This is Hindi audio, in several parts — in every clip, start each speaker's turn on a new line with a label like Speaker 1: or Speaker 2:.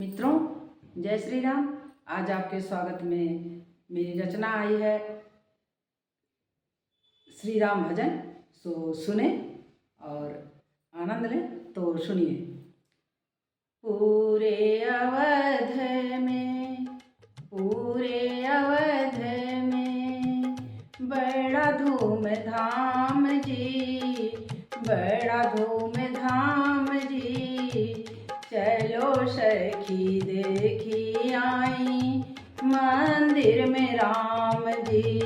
Speaker 1: मित्रों, जय श्री राम। आज आपके स्वागत में मेरी रचना आई है श्री राम भजन। सो सुने और आनंद लें। तो सुनिए। पूरे अवध में बड़ा धूमधाम जी, बड़ा धूमधाम जी। चलो सखी देखी आई मंदिर में राम जी।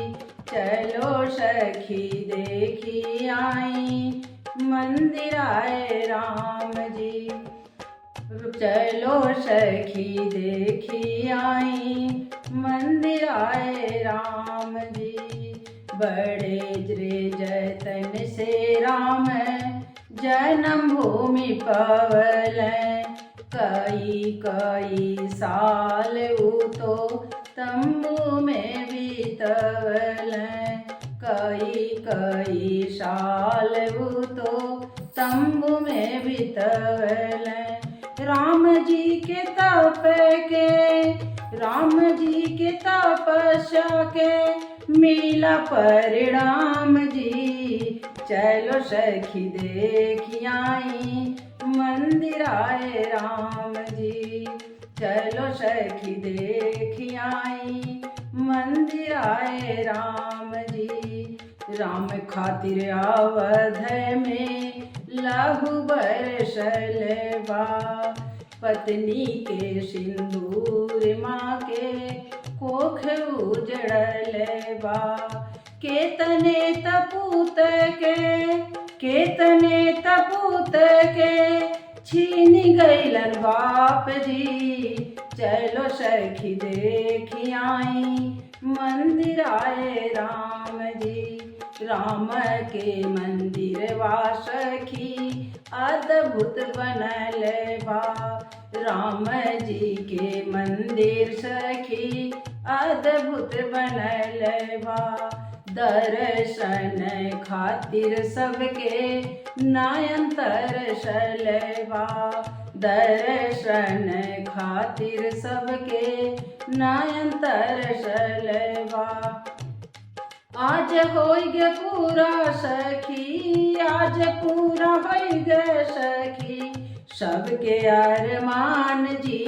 Speaker 1: चलो सखी देखी आई मंदिर आए राम जी। चलो सखी देखी आई मंदिर आए राम जी। बड़े रे जतन से राम जन्म भूमि पवल। कई साल तो तंबू में बीतवल। कई साल तो तंबू में बीतवल। राम जी के तपस्या के मिला परिणाम जी। चलो सखी देखी आई मंदिर आए राम जी। चलो सखी देखी आई मंदिर आए राम जी। राम खातिर अवध में लहू बरसल बा। पत्नी के सिंदूर माँ के कोख उजड़ल बा। केतने तपूत के छीन गईलन बाप जी। चलो सखी देखी आई मंदिर आए राम जी। राम के मंदिर वा सखी अद्भुत बनल बा। राम जी के मंदिर सखी अद्भुत बनल बा। दर्शन खातिर सबके नयन तरसल बा। दर्शन खातिर सबके नयन तरसल बा। आज होइगे पूरा सखी, आज पूरा होइगे सखी सबके अरमान जी।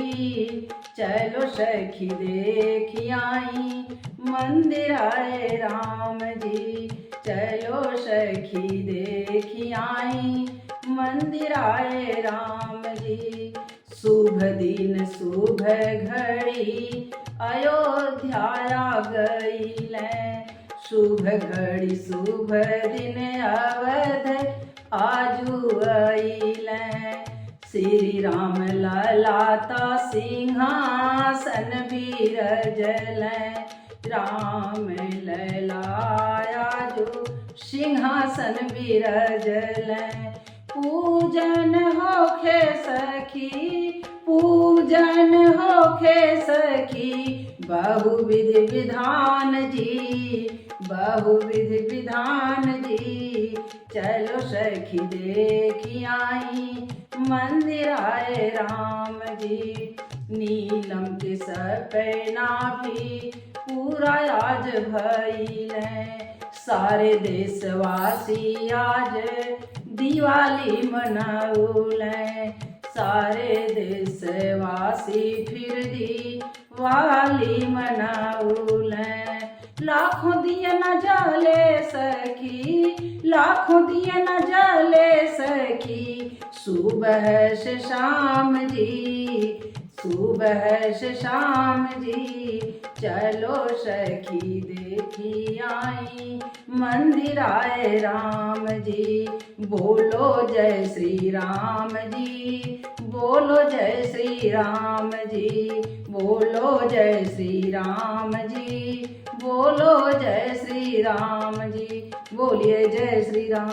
Speaker 1: चलो सखी देखी आई मंदिर आए राम जी। चलो सखी देखी आई मंदिर आए राम जी। शुभ दिन शुभ घड़ी अयोध्या आ गईल। शुभ घड़ी शुभ दिन अवध आजू आईल। श्री राम ललाता सिंहासन बिराजल। राम ललाया जो सिंहासन बिराजल। पूजन होखे सखी, पूजन होखे सखी बहुविध विधान जी, बहुविध विधान जी। चलो सखी देखी आई मंदिर आए राम जी। नीलम के सपना भी पूरा आज भइल। सारे देशवासी आज दिवाली मनाउल। सारे देशवासी फिर दिवाली मनाउल। लाखों दिया न जले सखी, लाखों दिया न जले सखी सुबह से शाम जी, सुबह से शाम जी। चलो सखी देखी आई मंदिर आए राम जी। बोलो जय श्री राम जी, बोलो जय श्री राम जी। बोलो जय श्री राम जी, बोलो जय श्री राम जी। बोलिए जय श्री राम।